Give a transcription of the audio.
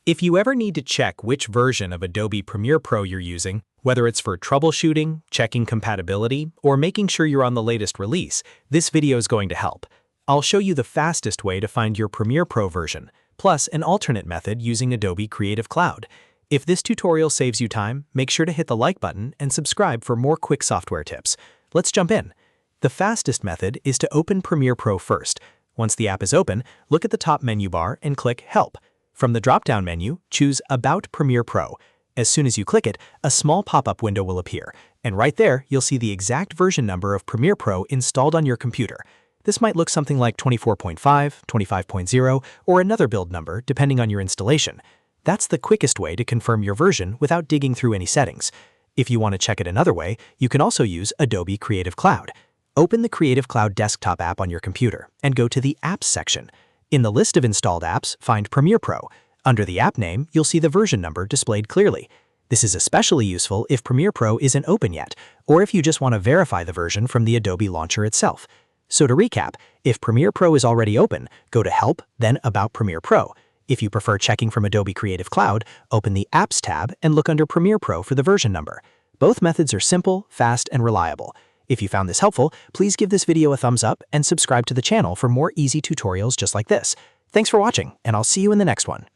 If you ever need to check which version of Adobe Premiere Pro you're using, whether it's for troubleshooting, checking compatibility, or making sure you're on the latest release, this video is going to help. I'll show you the fastest way to find your Premiere Pro version, plus an alternate method using Adobe Creative Cloud. If this tutorial saves you time, make sure to hit the like button and subscribe for more quick software tips. Let's jump in. The fastest method is to open Premiere Pro first. Once the app is open, look at the top menu bar and click Help. From the drop-down menu, choose About Premiere Pro. As soon as you click it, a small pop-up window will appear, and right there you'll see the exact version number of Premiere Pro installed on your computer. This might look something like 24.5, 25.0, or another build number depending on your installation. That's the quickest way to confirm your version without digging through any settings. If you want to check it another way, you can also use Adobe Creative Cloud. Open the Creative Cloud desktop app on your computer and go to the Apps section. In the list of installed apps, find Premiere Pro. Under the app name, you'll see the version number displayed clearly. This is especially useful if Premiere Pro isn't open yet, or if you just want to verify the version from the Adobe launcher itself. So to recap, if Premiere Pro is already open, go to Help, then About Premiere Pro. If you prefer checking from Adobe Creative Cloud, open the Apps tab and look under Premiere Pro for the version number. Both methods are simple, fast, and reliable. If you found this helpful, please give this video a thumbs up and subscribe to the channel for more easy tutorials just like this. Thanks for watching, and I'll see you in the next one.